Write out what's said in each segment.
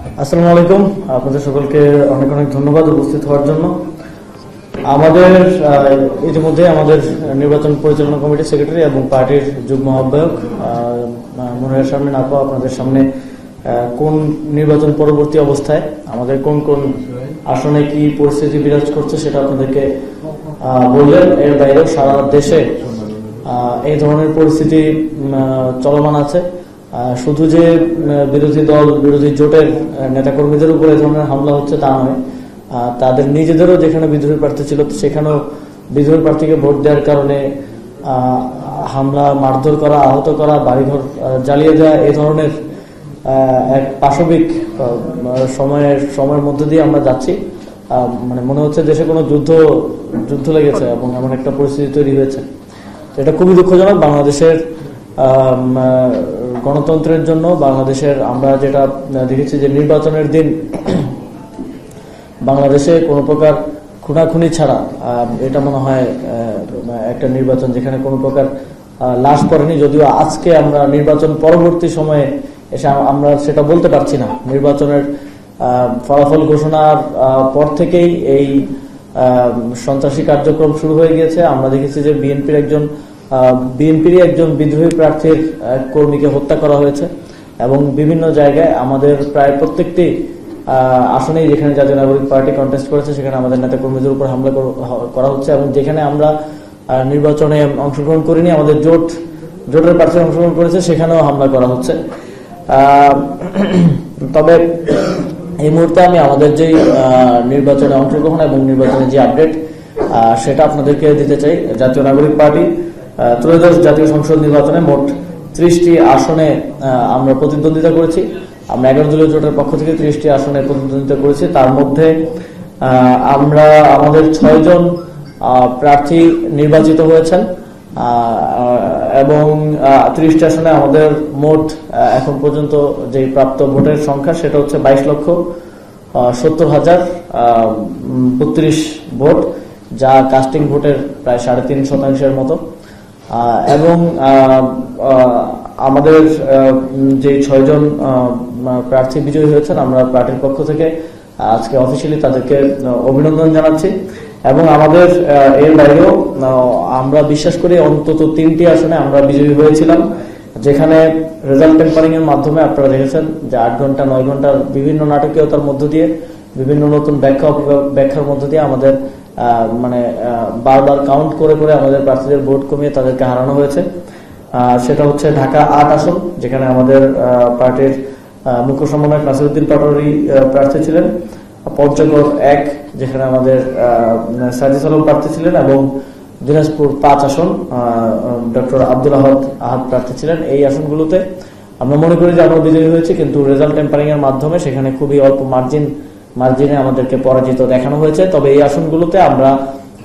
আসসালামু আলাইকুম। আপনাদের সকলকে অনেক অনেক ধন্যবাদ উপস্থিত হওয়ার জন্য। আমাদের ইতিমধ্যে আমাদের নির্বাচন পরিচালনা কমিটির সেক্রেটারি এবং পার্টির যুগ্ম আহ্বায়ক মুনহের শারমিন আপা আপনাদের সামনে কোন নির্বাচন পরবর্তী অবস্থায় আমাদের কোন কোন আসনে কি পরিস্থিতি বিরাজ করছে সেটা আপনাদেরকে বললেন। এর বাইরেও সারা দেশে এই ধরনের পরিস্থিতি চলমান আছে। শুধু যে বিরোধী দল বিরোধী জোটের নেতাকর্মীদের উপর এই ধরনের হামলা হচ্ছে তা নয়, তাদের নিজেদেরও যেখানে বিদ্রোহী প্রার্থী ছিল সেখানেও বিদ্রোহী প্রার্থীকে ভোট দেওয়ার কারণে হামলা, মারধর করা, আহত করা, বাড়িঘর জ্বালিয়ে দেওয়া, এই ধরনের এক পাশবিক সময়ের মধ্যে দিয়ে আমরা যাচ্ছি। মানে মনে হচ্ছে দেশে কোনো যুদ্ধ লেগেছে এবং এমন একটা পরিস্থিতি তৈরি হয়েছে। এটা খুবই দুঃখজনক। বাংলাদেশের গণতন্ত্রের জন্য বাংলাদেশের আমরা যেটা দেখেছি যে নির্বাচনের দিন বাংলাদেশে কোনো প্রকার খুনাখুনি ছাড়া এটা মনে হয় একটা নির্বাচন যেখানে কোনো প্রকার লাশ পড়েনি। যদিও আজকে আমরা নির্বাচন পরবর্তী সময়ে এসে আমরা সেটা বলতে পারছি না। নির্বাচনের ফলাফল ঘোষণার পর থেকেই এই সন্ত্রাসী কার্যক্রম শুরু হয়ে গিয়েছে। আমরা দেখেছি যে বিএনপির একজন বিদ্রোহী প্রার্থীর কর্মীকে হত্যা করা হয়েছে এবং বিভিন্ন জায়গায় আমাদের প্রায় প্রত্যেকটি আসনেই যেখানে জাতীয় নাগরিক পার্টি কন্টেস্ট করেছে সেখানে আমাদের নেতা কর্মীদের উপর হামলা করা হচ্ছে এবং যেখানে আমরা নির্বাচনে অংশগ্রহণ করিনি, আমাদের জোটের প্রার্থী অংশগ্রহণ করেছে সেখানেও হামলা করা হচ্ছে। তবে এই মুহূর্তে আমি আমাদের যে নির্বাচনে অংশগ্রহণ এবং নির্বাচনের যে আপডেট সেটা আপনাদেরকে দিতে চাই। জাতীয় নাগরিক পার্টি ত্রয়োদশ জাতীয় সংসদ নির্বাচনে মোট 30টি আসনে আমরা প্রতিদ্বন্দ্বিতা করেছি। আমরা 11 দলীয় জোটের পক্ষ থেকে 30টি আসনে প্রতিদ্বন্দ্বিতা করেছি। তার মধ্যে আমরা আমাদের 6 জন প্রার্থী নির্বাচিত হয়েছেন এবং 30টি আসনে আমাদের মোট এখন পর্যন্ত যে প্রাপ্ত ভোটের সংখ্যা সেটা হচ্ছে 22,70,32 ভোট, যা কাস্টিং ভোটের প্রায় 3.5% মতো। এবং আমাদের যে 6 জন প্রার্থী বিজয়ী হয়েছেন আমরা পার্টির পক্ষ থেকে আজকে অফিসিয়ালি তাদেরকে অভিনন্দন জানাচ্ছি। এবং আমাদের এর বাইরেও আমরা বিশ্বাস করি অন্তত 3টি আসনে আমরা বিজয়ী হয়েছিলাম, যেখানে রেজাল্ট টেম্পারিং এর মাধ্যমে আপনারা দেখেছেন যে 8 ঘন্টা 9 ঘন্টার বিভিন্ন নাটকীয়তার মধ্য দিয়ে বিভিন্ন নতুন ব্যাখ্যার মধ্য দিয়ে আমাদের বারবার কাউন্ট করে করে আমাদের প্রার্থীদের ভোট কমিয়ে তাদেরকে হারানো হয়েছে। সেটা হচ্ছে ঢাকা 8 আসন, যেখানে আমাদের পার্টির মুখ্য সমন্বয়ক নাসিরউদ্দিন পাটোয়ারি প্রার্থী ছিলেন, পঞ্চগড় 1 যেখানে আমাদের সাজিদ আলম প্রার্থী ছিলেন এবং দিনাজপুর 5 আসন ডক্টর আব্দুল আহাদ প্রার্থী ছিলেন। এই আসনগুলোতে আমরা মনে করি যে আমরা বিজয়ী হয়েছি, কিন্তু রেজাল্ট টেম্পারিং এর মাধ্যমে সেখানে খুবই অল্প মার্জিনে আমাদেরকে পরাজিত দেখানো হয়েছে। তবে এই আসনগুলোতে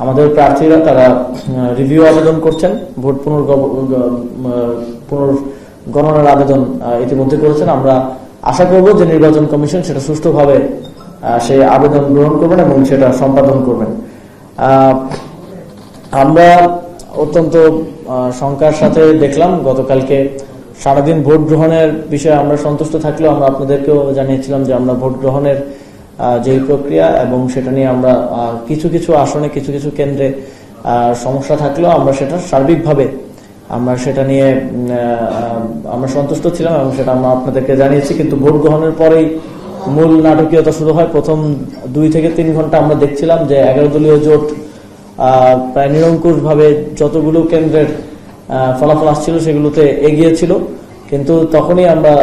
আমাদের প্রার্থীরা তারা রিভিউ আবেদন করছেন, ভোট পুনর্গণনার আবেদন ইতিমধ্যে করেছেন। আমরা আশা করব যে নির্বাচন কমিশন সেটা সুষ্ঠুভাবে সেই আবেদন গ্রহণ করবেন এবং সেটা সম্পাদন করবেন। আমরা অত্যন্ত শঙ্কার সাথে দেখলাম গতকালকে সারাদিন ভোট গ্রহণের বিষয়ে আমরা সন্তুষ্ট থাকলেও আমরা আপনাদেরকেও জানিয়েছিলাম যে আমরা ভোট গ্রহণের যে প্রক্রিয়া এবং সেটা নিয়ে আমরা কিছু আসনে কিছু কেন্দ্রে সমস্যা থাকলেও আমরা সেটা সার্বিকভাবে আমরা সেটা নিয়ে আমরা সন্তুষ্ট ছিলাম এবং সেটা আমরা আপনাদেরকে জানিয়েছি। কিন্তু ভোট গ্রহণের পরেই মূল নাটকীয়তা শুরু হয়। প্রথম 2 থেকে 3 ঘন্টা আমরা দেখছিলাম যে 11 দলীয় জোট প্রায় নিরঙ্কুশ ভাবে যতগুলো কেন্দ্রের ফলাফল আসছিল সেগুলোতে এগিয়ে ছিল, কিন্তু তখনই আমরা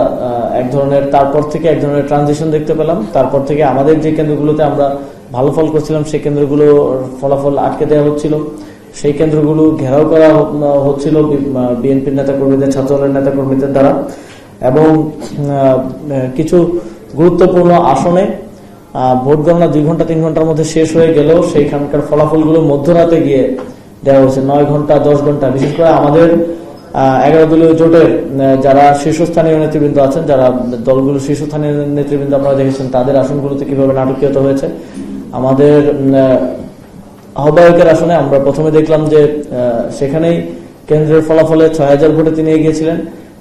তারপর থেকে এক ধরনের ট্রানজিশন দেখতে পেলাম। তারপর থেকে আমাদের যে কেন্দ্রগুলোতে আমরা ভালো ফল করছিলাম সেই কেন্দ্রগুলো ফলাফল আটকে দেওয়া হচ্ছিল, সেই কেন্দ্রগুলো ঘেরাও করা হচ্ছিল বিএনপির নেতাকর্মীদের, ছাত্রদলের নেতাকর্মীদের দ্বারা। এবং কিছু গুরুত্বপূর্ণ আসনে ভোট গণনা 2 ঘন্টা 3 ঘন্টার মধ্যে শেষ হয়ে গেলেও সেইখানকার ফলাফলগুলো মধ্যরাতে গিয়ে দেওয়া হয়েছে, 9 ঘন্টা 10 ঘন্টা। বিশেষ করে আমাদের 11 দলীয় জোটের যারা শীর্ষস্থানীয় নেতৃবৃন্দ আছেন, যারা দলগুলো শীর্ষস্থানীয় নেতৃবৃন্দ আপনারা দেখেছেন তাদের আসনগুলোতে কিভাবে নাটকীয়তা হয়েছে। আমাদের আহ্বায়কের আসনে আমরা প্রথমে দেখলাম যে সেখানেই কেন্দ্রের ফলাফলে 6000 ভোটে তিনি এগিয়েছিলেন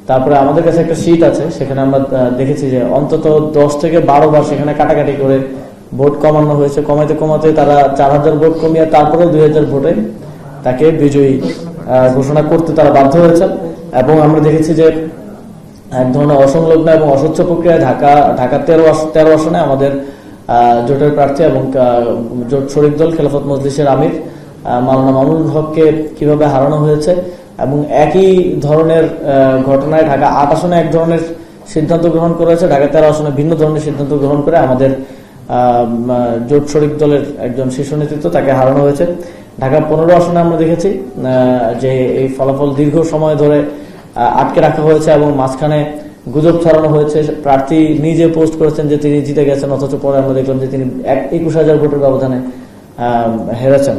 তারপরে আমাদের কাছে একটা শীট আছে, সেখানে আমরা দেখেছি যে অন্তত 10 থেকে 12 বার সেখানে কাটাকাটি করে ভোট কমানো হয়েছে। কমাতে কমাতে তারা 4000 ভোট কমিয়ে তারপরে 2000 ভোটে তাকে বিজয়ী ঘোষণা করতে তারা বাধ্য হয়েছেন। এবং আমরা দেখেছি যে এক ধরনের অসংলগ্ন এবং অস্বচ্ছ প্রক্রিয়ায় ঢাকা 13 আসনে আমাদের জোটের প্রার্থী এবং জোট শরিক দল খেলাফত মজলিসের আমির মাওলানা মামুনুল হককে কিভাবে হারানো হয়েছে, এবং একই ধরনের ঘটনায় ঢাকা 8 আসনে এক ধরনের সিদ্ধান্ত গ্রহণ করেছে, ঢাকা 13 আসনে ভিন্ন ধরনের সিদ্ধান্ত গ্রহণ করে আমাদের জোট শরিক দলের একজন শীর্ষ নেতৃত্ব তাকে হারানো হয়েছে। ঢাকা 15 আসনে আমরা দেখেছি যে এই ফলাফল দীর্ঘ সময় ধরে আটকে রাখা হয়েছে এবং মাঝখানে গুজব ছড়ানো হয়েছে। প্রার্থী নিজে পোস্ট করেছেন যে তিনি জিতে গেছেন, অথচ পরে আমরা দেখলাম যে তিনি 21,000 ভোটের ব্যবধানে হেরেছেন।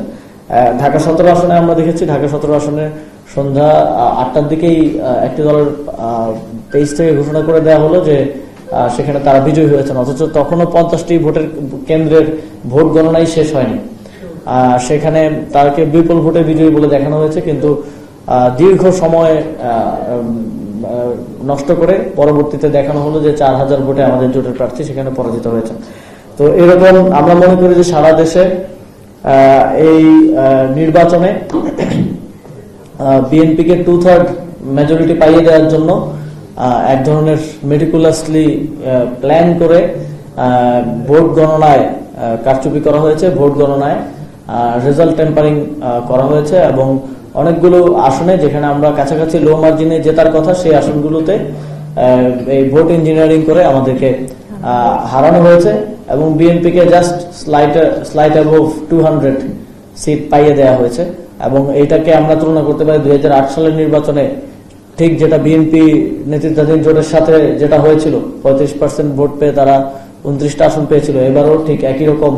ঢাকা 17 আসনে আমরা দেখেছি, ঢাকা 17 আসনে সন্ধ্যা 8টার দিকেই একটি দলের পেজ থেকে ঘোষণা করে দেওয়া হলো যে সেখানে তারা বিজয়ী হয়েছেন, অথচ তখনও 50টি ভোটের কেন্দ্রের ভোট গণনাই শেষ হয়নি। সেখানে তাকে বিপুল ভোটে বিজয়ী বলে দেখানো হয়েছে, কিন্তু দীর্ঘ সময় নষ্ট করে পরবর্তীতে দেখানো হলো যে 4000 ভোটে আমাদের জোটের প্রার্থী সেখানে পরাজিত হয়েছে। তো এরকম আমরা মনে করি যে সারা দেশে এই নির্বাচনে বিএনপিকে 2/3 মেজরিটি পাইয়ে দেওয়ার জন্য এক ধরনের মেটিকুলাসলি প্ল্যান করে ভোট গণনায় কারচুপি করা হয়েছে, ভোট গণনায় রেজাল্ট টেম্পারিং করা হয়েছে এবং অনেকগুলো আসনে যেখানে আমরা কাছাকাছি লো মার্জিনে জেতার কথা সেই আসনগুলোতে এই ভোট ইঞ্জিনিয়ারিং করে আমাদেরকে হারানো হয়েছে এবং বিএনপিকে জাস্ট স্লাইট অ্যাবভ 200 সিট পাইয়ে দেওয়া হয়েছে। এবং এইটাকে আমরা তুলনা করতে পারি 2008 সালের নির্বাচনে ঠিক যেটা বিএনপি নেতৃত্বাধীন জোটের সাথে যেটা হয়েছিল, 35% ভোট পেয়ে তারা 29টা আসন পেয়েছিল। এবারও ঠিক একই রকম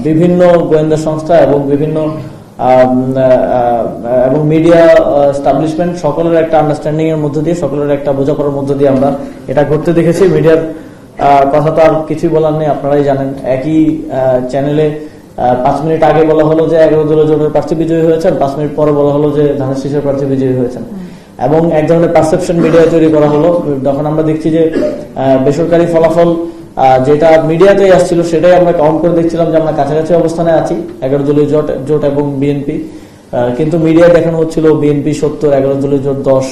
বিভিন্ন গোয়েন্দা সংস্থা এবং বিভিন্ন এবং মিডিয়া এস্টাবলিশমেন্ট সকলের একটা আন্ডারস্ট্যান্ডিং এর মধ্য দিয়ে, সকলের একটা বোঝাপড়ার মধ্য দিয়ে আমরা এটা ঘটতে দেখেছি। মিডিয়ার কথা তো আর কিছুই বলার নেই, আপনারাই জানেন। একই চ্যানেলে 5 মিনিট আগে বলা হলো যে 11 দলীয় জোটের প্রার্থী বিজয়ী হয়েছেন, 5 মিনিট পরে বলা হলো যে ধানের শীষের প্রার্থী বিজয়ী হয়েছেন, এবং এক ধরনের পারসেপশন মিডিয়া তৈরি করা হলো। তখন আমরা দেখছি যে বেসরকারি ফলাফল যেটা মিডিয়াতেই আসছিল সেটাই আমরা কাউন্ট করে দেখছিলাম যে আমরা কাছাকাছি অবস্থানে আছি 11 দলীয় জোট এবং বিএনপি, কিন্তু মিডিয়া দেখানো হচ্ছিল বিএনপি 70, 11 দলীয় জোট 10।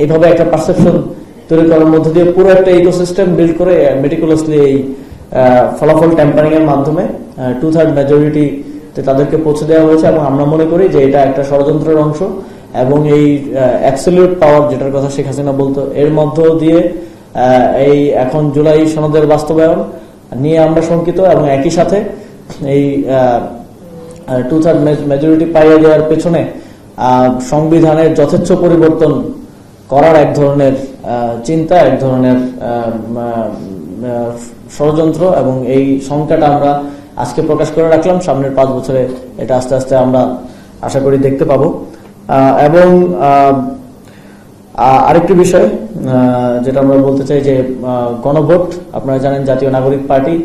এইভাবে একটা পারসেপশন তৈরি করার মধ্য দিয়ে পুরো একটা ইকোসিস্টেম বিল্ড করে মেটিকুলাসলি এই ফলাফল ট্যাম্পারিং এর মাধ্যমে 2/3 মেজরিটি তাদেরকে পৌঁছে দেওয়া হয়েছে। এবং আমরা মনে করি যে এটা একটা ষড়যন্ত্রের অংশ এবং এই অ্যাবসলিউট পাওয়ার যেটার কথা শেখ হাসিনা বলতো, এর মধ্য দিয়ে এই এখন জুলাই সনদের বাস্তবায়ন নিয়ে আমরা শঙ্কিত এবং একই সাথে এই 2/3 মেজরিটি পাইয়ে দেওয়ার পেছনে সংবিধানের যথেচ্ছ পরিবর্তন করার এক ধরনের চিন্তা, এক ধরনের ষড়যন্ত্র, এবং এই সংখ্যাটা আমরা আজকে প্রকাশ করে রাখলাম। সামনের 5 বছরে এটা আস্তে আস্তে আমরা আশা করি দেখতে পাবো। এবং আরেকটি বিষয় যেটা আমরা বলতে চাই যে গণভোট, আপনারা জানেন জাতীয় নাগরিক পার্টি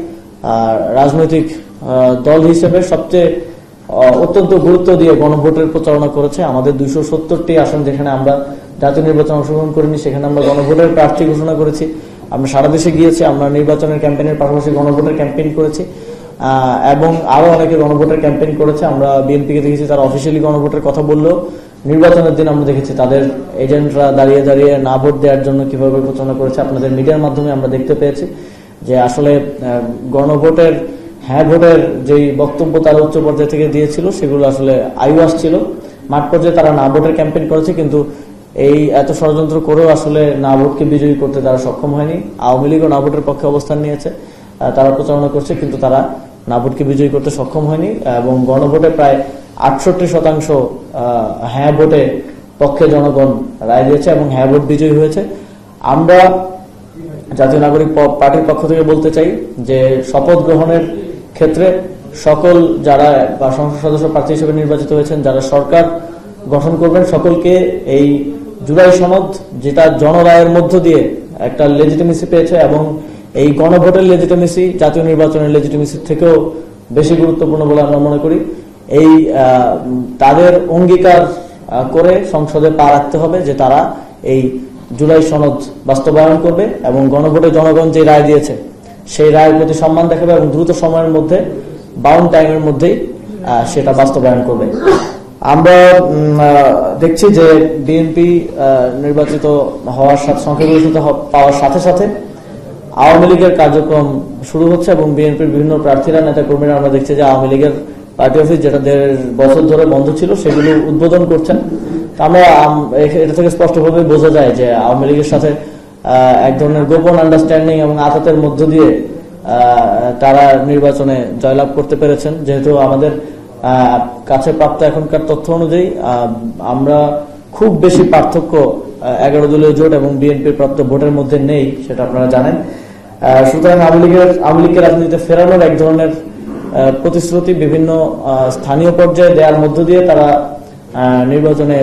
রাজনৈতিক দল হিসেবে সবচেয়ে অত্যন্ত গুরুত্ব দিয়ে গণভোটের প্রচারণা করেছে। আমাদের 270টি আসন যেখানে আমরা জাতীয় নির্বাচনে অংশগ্রহণ করিনি সেখানে আমরা গণভোটের প্রার্থী ঘোষণা করেছি। আমরা সারা দেশে গিয়েছি, আমরা নির্বাচনের ক্যাম্পেইনের পাশাপাশি গণভোটের ক্যাম্পেইন করেছি এবং আরো অনেকে গণভোটের ক্যাম্পেইন করেছে। আমরা বিএনপিকে দেখেছি তারা অফিসিয়ালি গণভোটের কথা বললেও নির্বাচনের দিন আমরা দেখেছি তাদের এজেন্টরা দাঁড়িয়ে দাঁড়িয়ে না ভোট দেওয়ার জন্য কিভাবে প্রচারণা করেছে। আপনাদের মিডিয়ার মাধ্যমে আমরা দেখতে পেয়েছি যে আসলে গণভোটের হ্যাঁ ভোটের যেই বক্তব্য তারা উচ্চ পর্যায়ে থেকে দিয়েছিল সেগুলো আসলে আইওয়াস ছিল। মাঠ পর্যায়ে তারা না ভোটের ক্যাম্পেইন করেছে, কিন্তু এই এত ষড়যন্ত্র করেও আসলে না ভোটকে বিজয়ী করতে তারা সক্ষম হয়নি। আওয়ামী লীগও না ভোটের পক্ষে অবস্থান নিয়েছে, তারা প্রচারণা করছে, কিন্তু তারা না ভোটকে বিজয়ী করতে সক্ষম হয়নি। এবং গণভোটে প্রায় 68% হ্যাঁ ভোটে পক্ষে জনগণ রায় দিয়েছে এবং হ্যাঁ ভোট বিজয়ী হয়েছে। আমরা জাতীয় নাগরিক পার্টির পক্ষ থেকে বলতে চাই যে শপথ গ্রহণের ক্ষেত্রে সকল যারা বা সংসদ সদস্য প্রার্থী হিসেবে নির্বাচিত হয়েছেন, যারা সরকার গঠন করবেন, সকলকে এই জুলাই সনদ যেটা জনরায়ের মধ্য দিয়ে একটা লেজিটিমেসি পেয়েছে এবং এই গণভোটের লেজিটিমেসি জাতীয় নির্বাচনের লেজিটিমেসি থেকেও বেশি গুরুত্বপূর্ণ বলে আমরা মনে করি। এই তাদের অঙ্গীকার করে সংসদে পা রাখতে হবে যে তারা এই জুলাই সনদ বাস্তবায়ন করবে এবং গণভোটে জনগণ যে রায় দিয়েছে সেই রায়ের প্রতি সম্মান দেখাবে এবং দ্রুত সময়ের মধ্যে বাউন্ড টাইমের মধ্যেই সেটা বাস্তবায়ন করবে। আমরা দেখছি যে বিএনপি নির্বাচিত হওয়ার সাথে সংখ্যাগরিষ্ঠতা পাওয়ার সাথে সাথে আওয়ামী লীগের কার্যক্রম শুরু হচ্ছে এবং বিএনপির বিভিন্ন প্রার্থীরা নেতা কর্মীরা আমরা দেখছি যে আওয়ামী লীগের পার্টি অফিস যেটা 1.5 বছর ধরে বন্ধ ছিল সেগুলো উদ্বোধন করছেন। আমরা এটা থেকে স্পষ্টভাবে বোঝা যায় যে আওয়ামী লীগের সাথে এক ধরনের গোপন আন্ডারস্ট্যান্ডিং এবং আতাতের মধ্য দিয়ে তারা নির্বাচনে জয়লাভ করতে পেরেছেন। যেহেতু আমাদের কাছে প্রাপ্ত এখনকার তথ্য অনুযায়ী আমরা খুব বেশি পার্থক্য 11 দলীয় জোট এবং বিএনপির প্রাপ্ত ভোটের মধ্যে নেই, সেটা আপনারা জানেন। সুতরাং আওয়ামী লীগকে রাজনীতিতে ফেরানোর এক ধরনের প্রতিশ্রুতি বিভিন্ন স্থানীয় পর্যায়ে দেওয়ার মধ্য দিয়ে তারা নির্বাচনে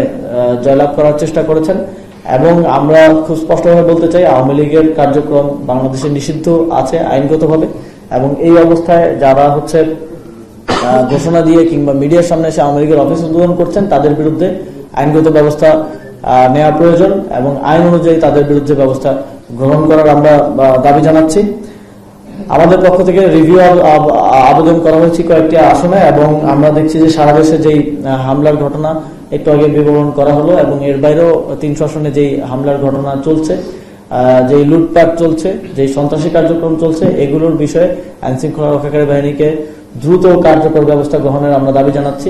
জয়লাভ করার চেষ্টা করেছেন এবং আমরা খুব স্পষ্টভাবে বলতে চাই আওয়ামী লীগের কার্যক্রম বাংলাদেশে নিষিদ্ধ আছে আইনগতভাবে এবং এই অবস্থায় যারা হচ্ছে ঘোষণা দিয়ে কিংবা মিডিয়ার সামনে এসে আওয়ামী লীগের অফিস উদ্বোধন করছেন তাদের বিরুদ্ধে আইনগত ব্যবস্থা নেওয়া প্রয়োজন এবং আইন অনুযায়ী তাদের বিরুদ্ধে ব্যবস্থা গ্রহণ করার আমরা দাবি জানাচ্ছি। আমাদের পক্ষ থেকে রিভিউ আবেদন করা হয়েছে কয়েকটি আসনে এবং আমরা দেখছি যে সারা দেশে যেই হামলার ঘটনা একটু আগে বিবরণ করা হলো এবং এর বাইরেও 300 আসনে যেই হামলার ঘটনা চলছে, যেই লুটপাট চলছে, যেই সন্ত্রাসী কার্যক্রম চলছে, এগুলোর বিষয়ে আইন শৃঙ্খলা রক্ষাকারী বাহিনীকে দ্রুত কার্যকর ব্যবস্থা গ্রহণের আমরা দাবি জানাচ্ছি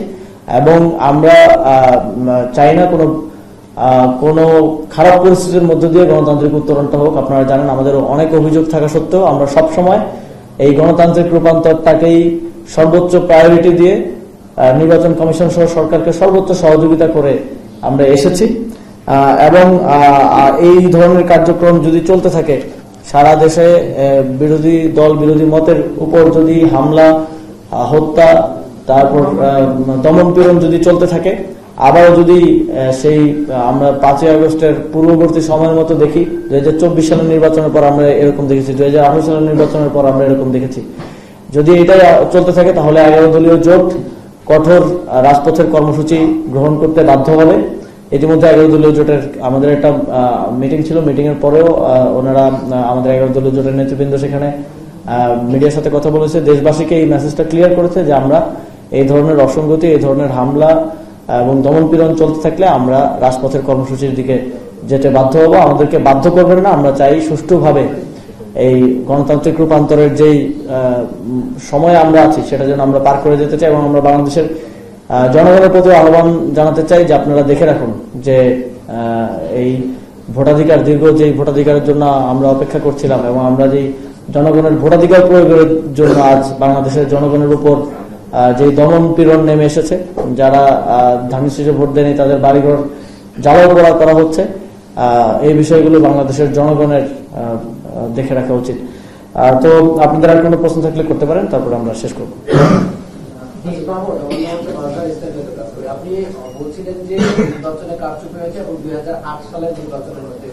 এবং আমরা চাই না কোনো খারাপ পরিস্থিতির মধ্য দিয়ে গণতান্ত্রিক উত্তরণটা হোক। আপনারা জানেন আমাদের অনেক অভিযোগ থাকা সত্ত্বেও আমরা সবসময় এই গণতান্ত্রিক রূপান্তরটাকেই সর্বোচ্চ প্রায়োরিটি দিয়ে নির্বাচন কমিশন সহ সরকারকে সর্বোচ্চ সহযোগিতা করে আমরা এসেছি এবং এই ধরনের কার্যক্রম যদি চলতে থাকে সারা দেশে বিরোধী দল বিরোধী মতের উপর যদি হামলা, হত্যা, তারপর দমন পীড়ন যদি চলতে থাকে, আবারও যদি সেই আমরা 5ই আগস্টের পূর্ববর্তী সময়ের মতো দেখি, 2024 সালের নির্বাচনের পর আমরা এরকম দেখেছি, 2018 সালের নির্বাচনের পর আমরা এরকম দেখেছি, যদি এটাই চলতে থাকে তাহলে 11 দলীয় জোট কঠোর রাজপথের কর্মসূচি গ্রহণ করতে বাধ্য হবে। ইতিমধ্যে 11 দলীয় জোটের আমাদের একটা মিটিং ছিল, মিটিং এর পরেও ওনারা আমাদের 11 দলীয় জোটের নেতৃবৃন্দ সেখানে মিডিয়ার সাথে কথা বলেছে, দেশবাসীকে এই মেসেজটা ক্লিয়ার করেছে যে আমরা এই ধরনের অসঙ্গতি, এই ধরনের হামলা এবং দমনপীড়ন চলতে থাকলে আমরা রাজপথের কর্মসূচির দিকে যেতে বাধ্য হব। আমাদেরকে বাধ্য করবেন না, আমরা চাই সুষ্ঠুভাবে এই গণতান্ত্রিক রূপান্তরের যেই সময় আমরা আছি সেটা যেন আমরা পার করে যেতে চাই এবং আমরা বাংলাদেশের জনগণের প্রতি আহ্বান জানাতে চাই যে আপনারা দেখে রাখুন যে এই ভোটাধিকার দীর্ঘ যেই ভোটাধিকারের জন্য আমরা অপেক্ষা করছিলাম এবং আমরা যেই জনগণের ভোটাধিকার প্রয়োগের জন্য আজ বাংলাদেশের জনগণের উপর যে দমন পীড়ন নেমে এসেছে, যারা ধানের শীষে ভোট দেয়নি তাদের বাড়িঘর জ্বালাও পোড়া করা হচ্ছে, এই বিষয়গুলো বাংলাদেশের জনগণের দেখে রাখা উচিত। তো আপনাদের আর কোনো প্রশ্ন থাকলে করতে পারেন, তারপর আমরা শেষ করব। আপনি বলছিলেন যে নির্বাচনে কারচুপি হয়েছে এবং 2008 সালের নির্বাচনের মধ্যে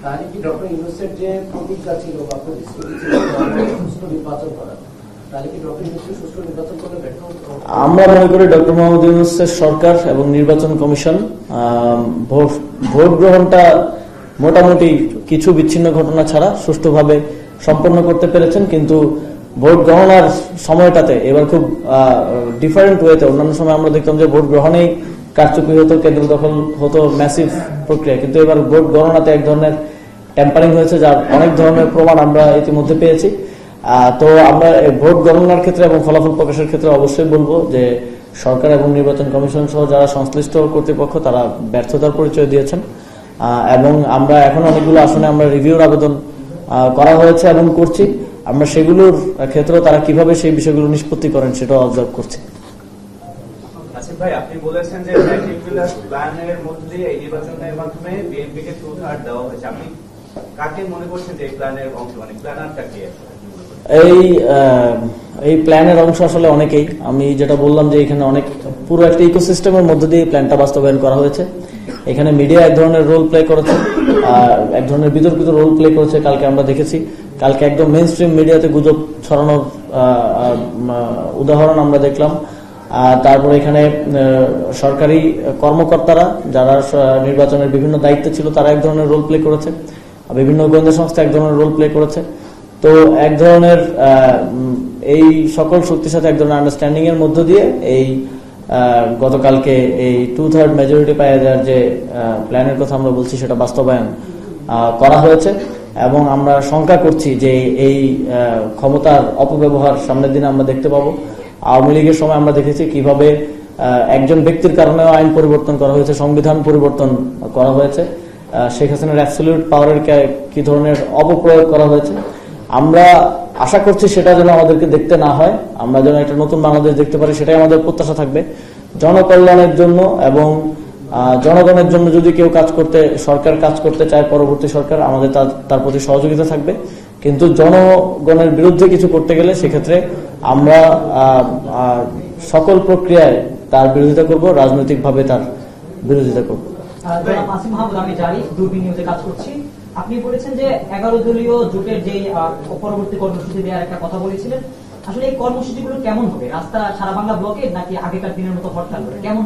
তাহলে কি ডক্টর ইউনূসের যে প্রতিজ্ঞা ছিল বা প্রতিশ্রুতি ছিল সুষ্ঠু নির্বাচন করা, তাহলে কি ডক্টর ইউনূস সুষ্ঠু নির্বাচন করতে ব্যর্থ হতো? আমরা মনে করি ডক্টর মোহাম্মদ ইউনূসের সরকার এবং নির্বাচন কমিশন ভোট গ্রহণটা মোটামুটি কিছু বিচ্ছিন্ন ঘটনা ছাড়া সুষ্ঠুভাবে সম্পন্ন করতে পেরেছেন, কিন্তু ভোট গ্রহণের সময়টাতে এবার খুব ডিফারেন্ট ওয়েতে, অন্যান্য সময় আমরা দেখতাম যে ভোট গ্রহণেই কারচুপি হতো, কেন্দ্র দখল হতো, ম্যাসিভ প্রক্রিয়া, কিন্তু এবার ভোট গণনাতে এক ধরনের ট্যাম্পারিং হয়েছে, যার অনেক ধরনের প্রমাণ আমরা ইতিমধ্যে পেয়েছি। তো আমরা ভোট গণনার ক্ষেত্রে এবং ফলাফল প্রকাশের ক্ষেত্রে অবশ্যই বলবো যে সরকার এবং নির্বাচন কমিশন সহ যারা সংশ্লিষ্ট কর্তৃপক্ষ তারা ব্যর্থতার পরিচয় দিয়েছেন এবং আমরা এখন অনেকগুলো আসনে আমরা রিভিউর আবেদন করা হয়েছে এবং করছি, আমরা সেগুলোর ক্ষেত্রে তারা কিভাবে সেই বিষয়গুলো নিষ্পত্তি করেন সেটা অবজার্ভ করছি। আসিফ ভাই, আপনি বলেছেন যে ম্যাট্রিকুলার প্ল্যানের মধ্যে দিয়ে এই নির্বাচনের মাধ্যমে বিএনপিকে টু-থার্ড দেওয়া হয়েছে, আপনি কাকে মনে করছেন যে এই প্ল্যানের অংশ, মানে প্ল্যানারটা কে? এই প্ল্যানের অংশ আসলে অনেকেই, আমি যেটা বললাম যে এখানে অনেক পুরো একটা ইকোসিস্টেমের মধ্যে দিয়ে প্ল্যানটা বাস্তবায়ন করা হয়েছে। এখানে মিডিয়া এক ধরনের রোল প্লে করেছে, এক ধরনের বিতর্কিত রোল প্লে করেছে। কালকে আমরা দেখেছি, কালকে একদম মেইন স্ট্রিম মিডিয়াতে গুজব ছড়ানোর উদাহরণ আমরা দেখলাম। তারপরে এখানে সরকারি কর্মকর্তারা যারা নির্বাচনের বিভিন্ন দায়িত্বে ছিল তারা এক ধরনের রোল প্লে করেছে, বিভিন্ন গোয়েন্দা সংস্থা এক ধরনের রোল প্লে করেছে। তো এক ধরনের এই সকল শক্তির সাথে এক ধরনের আন্ডারস্ট্যান্ডিং এর মধ্য দিয়ে এই গতকালকে এই 2/3 মেজরিটি পাওয়া যাওয়ার যে প্ল্যানের কথা আমরা বলছি সেটা বাস্তবায়ন করা হয়েছে। এবং আমরা শঙ্কা করছি যে এই ক্ষমতার অপব্যবহার সামনের দিনে আমরা দেখতে পাবো। আওয়ামী লীগের সময় আমরা দেখেছি কিভাবে একজন ব্যক্তির কারণেও আইন পরিবর্তন করা হয়েছে, সংবিধান পরিবর্তন করা হয়েছে, শেখ হাসিনার অ্যাবসলিউট পাওয়ারের কি ধরনের অপপ্রয়োগ করা হয়েছে। আমরা আশা করছি সেটা যেন আমাদেরকে দেখতে না হয়, আমরা যেন একটা নতুন বাংলাদেশ দেখতে পারি, সেটাই আমাদের প্রত্যাশা থাকবে। জনকল্যাণের জন্য এবং জনগণের জন্য যদি কেউ সরকার কাজ করতে চায়, পরবর্তী সরকার, আমাদের তার প্রতি সহযোগিতা থাকবে। কিন্তু জনগণের বিরুদ্ধে কিছু করতে গেলে সেক্ষেত্রে আমরা সকল প্রক্রিয়ায় তার বিরোধিতা করব, রাজনৈতিকভাবে তার বিরোধিতা করব। আসিফ মাহমুদ, আমি জানি দূরবীন নিউজে কাজ করছি। আপনি বলেছেন যে 11 দলীয় জোটের যে পরবর্তী কর্মসূচি দেওয়ার একটা কথা বলেছিলেন, আসলে এই কর্মসূচিগুলো কেমন হবে? রাস্তা সারা বাংলা ব্লকে নাকি আগেকার দিনের মতো হরতাল করে? কেমন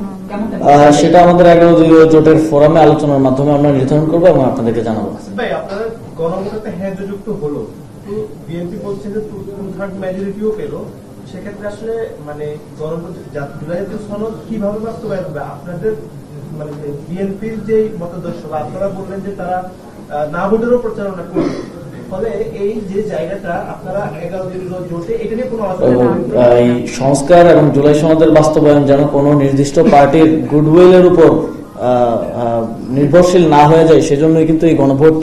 সেটা আমাদের 11 দলীয় জোটের ফোরামে আলোচনার মাধ্যমে আমরা নির্ধারণ করবো এবং আপনাদেরকে জানাবো। ভাই, আপনারা গণভোটে হ্যাঁ যুক্ত হলো, তো বিএনপি বলছে যে 2/3 মেজরিটিও পেল, সেক্ষেত্রে আসলে মানে গণভোট জাতীয় সনদ কিভাবে বাস্তবায়ন হবে? আপনাদের মানে বিএনপির যে মতাদর্শ, আপনারা বললেন যে তারা না ভোটেরও প্রচারণা করবে, ফলে এই যে জায়গাটা আপনারা 11 দলীয় জোটে এটা নিয়ে কোনো আলোচনা, এই সংস্কার এবং জুলাই সনদের বাস্তবায়ন যেন কোনো নির্দিষ্ট পার্টির গুডউইলের উপর নির্ভরশীল না হয়ে যায়, সেজন্যই কিন্তু এই গণভোট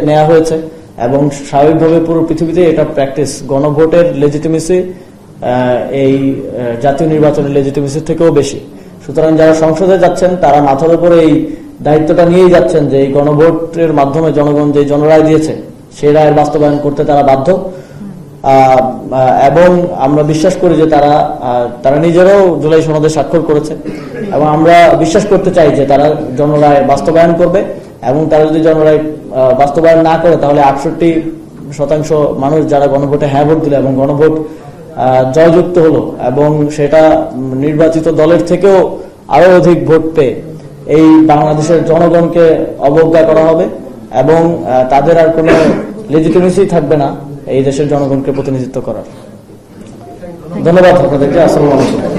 নেওয়া হয়েছে। এবং স্বাভাবিকভাবে পুরো পৃথিবীতে এটা প্র্যাকটিস। গণভোটের লেজিটিমেসি এই জাতীয় নির্বাচনের লেজিটিমেসির থেকেও বেশি। সুতরাং যারা সংসদে যাচ্ছেন তারা মাথার উপরে এই দায়িত্বটা নিয়েই যাচ্ছেন যে এই গণভোটের মাধ্যমে জনগণ যে জনরায় দিয়েছে সেই রায়ের বাস্তবায়ন করতে তারা বাধ্য। এবং আমরা বিশ্বাস করি যে তারা নিজেরাও জুলাই সনদে স্বাক্ষর করেছে এবং আমরা বিশ্বাস করতে চাই যে তারা জনরায় বাস্তবায়ন করবে। এবং তারা যদি জনরায় বাস্তবায়ন না করে তাহলে 68% মানুষ যারা গণভোটে হ্যাঁ ভোট দিল এবং গণভোট জয়যুক্ত হলো এবং সেটা নির্বাচিত দলের থেকেও আরো অধিক ভোট পেয়ে এই বাংলাদেশের জনগণকে অবজ্ঞা করা হবে এবং তাদের আর কোনো লেজিটিমেসি থাকবে না এই দেশের জনগণকে প্রতিনিধিত্ব করার। ধন্যবাদ আপনাদেরকে। আসসালামু আলাইকুম।